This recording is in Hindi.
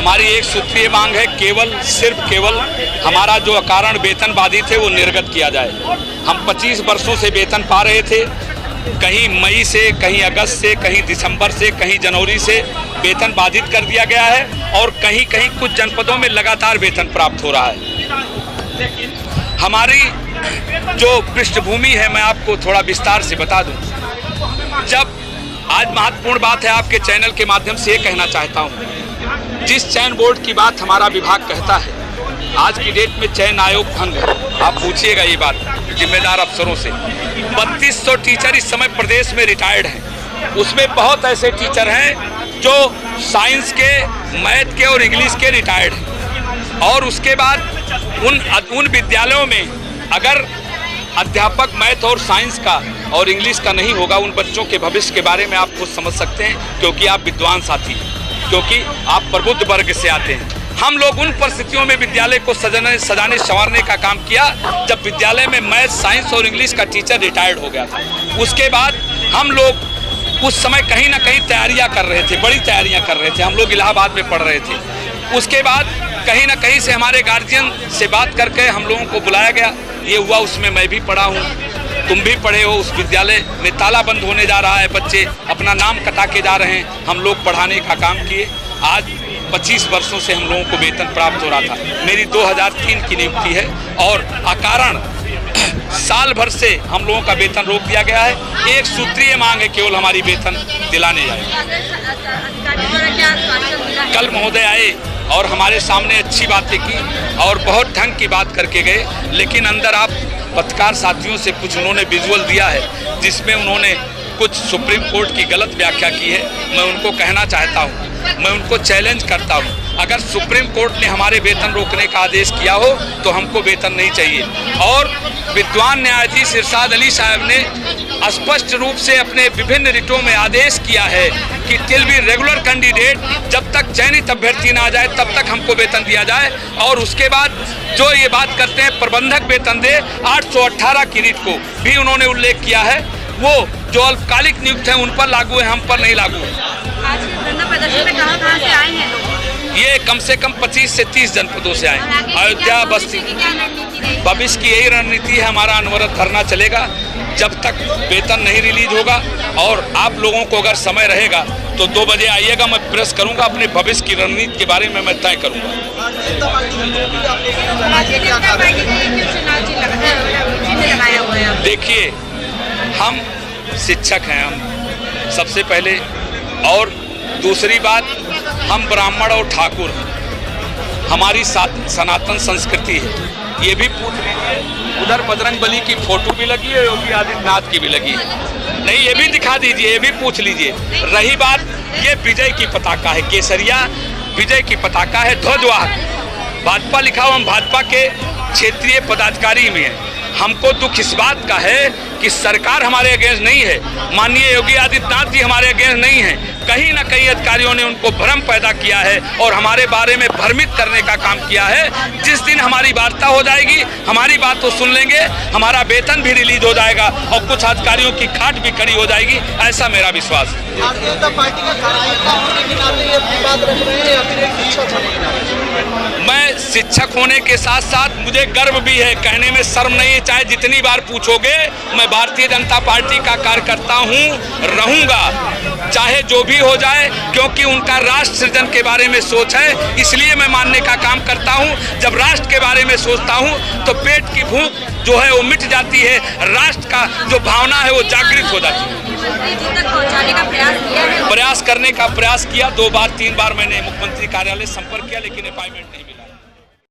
हमारी एक सूत्रीय मांग है, केवल हमारा जो अकारण वेतन बाधित है वो निर्गत किया जाए। हम 25 वर्षों से वेतन पा रहे थे, कहीं मई से, कहीं अगस्त से, कहीं दिसंबर से, कहीं जनवरी से वेतन बाधित कर दिया गया है और कहीं कहीं कुछ जनपदों में लगातार वेतन प्राप्त हो रहा है। हमारी जो पृष्ठभूमि है मैं आपको थोड़ा विस्तार से बता दूं। जब आज महत्वपूर्ण बात है, आपके चैनल के माध्यम से ये कहना चाहता हूं, जिस चयन बोर्ड की बात हमारा विभाग कहता है, आज की डेट में चयन आयोग भंग है। आप पूछिएगा ये बात जिम्मेदार अफसरों से। 3200 टीचर इस समय प्रदेश में रिटायर्ड हैं। उसमें बहुत ऐसे टीचर हैं जो साइंस के, मैथ के और इंग्लिश के रिटायर्ड हैं। और उसके बाद उन विद्यालयों में अगर अध्यापक मैथ और साइंस का और इंग्लिश का नहीं होगा, उन बच्चों के भविष्य के बारे में आप खुद समझ सकते हैं, क्योंकि आप विद्वान साथी हैं, क्योंकि आप प्रबुद्ध वर्ग से आते हैं। हम लोग उन परिस्थितियों में विद्यालय को सजाने संवारने का काम किया जब विद्यालय में मैथ, साइंस और इंग्लिश का टीचर रिटायर्ड हो गया था। उसके बाद हम लोग उस समय कहीं ना कहीं तैयारियां कर रहे थे, बड़ी तैयारियां कर रहे थे। हम लोग इलाहाबाद में पढ़ रहे थे। उसके बाद कहीं ना कहीं से हमारे गार्जियन से बात करके हम लोगों को बुलाया गया। ये हुआ, उसमें मैं भी पढ़ा हूँ, तुम भी पढ़े हो। उस विद्यालय में ताला बंद होने जा रहा है, बच्चे अपना नाम कटा के जा रहे हैं। हम लोग पढ़ाने का काम किए। आज 25 वर्षों से हम लोगों को वेतन प्राप्त हो रहा था। मेरी 2003 की नियुक्ति है और अकारण साल भर से हम लोगों का वेतन रोक दिया गया है। एक सूत्रीय मांग है, केवल हमारी वेतन दिलाने जाए। कल महोदय आए और हमारे सामने अच्छी बातें की और बहुत ढंग की बात करके गए, लेकिन अंदर आप पत्रकार साथियों से कुछ उन्होंने विजुअल दिया है जिसमें उन्होंने कुछ सुप्रीम कोर्ट की गलत व्याख्या की है। मैं उनको कहना चाहता हूँ, मैं उनको चैलेंज करता हूँ, अगर सुप्रीम कोर्ट ने हमारे वेतन रोकने का आदेश किया हो तो हमको वेतन नहीं चाहिए। और विद्वान न्यायाधीश इरशाद अली साहब ने स्पष्ट रूप से अपने विभिन्न रिटों में आदेश किया है कि टिल बी रेगुलर कैंडिडेट, जब तक चयनित अभ्यर्थी ना आ जाए तब तक हमको वेतन दिया जाए। और उसके बाद जो ये बात करते हैं प्रबंधक वेतन दे, 818 की रीट को भी उन्होंने उल्लेख किया है। वो जो अल्पकालिक नियुक्त हैं उन पर लागू है, हम पर नहीं लागू है। आज धरना प्रदर्शन में कहाँ से आए हैं लोग? ये कम से कम 25 से 30 जनपदों से आए। अयोध्या, बस्ती। भविष्य की यही रणनीति है, हमारा अनवरत धरना चलेगा जब तक वेतन नहीं रिलीज होगा। और आप लोगों को अगर समय रहेगा तो 2 बजे आइएगा, मैं प्रेस करूंगा, अपने भविष्य की रणनीति के बारे में मैं तय करूंगा। देखिए, हम शिक्षक हैं, हम सबसे पहले, और दूसरी बात हम ब्राह्मण और ठाकुर हैं। हमारी सनातन संस्कृति है। ये भी पूछ लीजिए, उधर बजरंगबली की फोटो भी लगी है, योगी आदित्यनाथ की भी लगी है। नहीं, ये भी दिखा दीजिए, ये भी पूछ लीजिए। रही बात, ये विजय की पताका है, केसरिया विजय की पताका है, ध्वजवाहक भाजपा लिखा हुआ। हम भाजपा के क्षेत्रीय पदाधिकारी में हैं। हमको दुख इस बात का है कि सरकार हमारे अगेंस्ट नहीं है, माननीय योगी आदित्यनाथ जी हमारे अगेंस्ट नहीं है। कहीं ना कहीं अधिकारियों ने उनको भ्रम पैदा किया है और हमारे बारे में भ्रमित करने का काम किया है। जिस दिन हमारी वार्ता हो जाएगी, हमारी बात तो सुन लेंगे, हमारा वेतन भी रिलीज हो जाएगा और कुछ अधिकारियों की खाट भी खड़ी हो जाएगी, ऐसा मेरा विश्वास है। भारतीय जनता पार्टी का कार्यकर्ता होने के नाते ये अपनी बात रख रहे हैं या फिर एक शिक्षक होने के नाते? मैं शिक्षक होने के साथ साथ मुझे गर्व भी है, कहने में शर्म नहीं है। चाहे जितनी बार पूछोगे, मैं भारतीय जनता पार्टी का कार्यकर्ता हूँ, रहूँगा, चाहे जो भी हो जाए, क्योंकि उनका राष्ट्र सृजन के बारे में सोच है, इसलिए मैं मानने का काम करता हूँ। जब राष्ट्र के बारे में सोचता हूँ तो पेट की भूख जो है वो मिट जाती है, राष्ट्र का जो भावना है वो जागृत हो जाती है। प्रयास करने का प्रयास किया, 2 बार 3 बार मैंने मुख्यमंत्री कार्यालय संपर्क किया, लेकिन अपॉइंटमेंट नहीं मिला।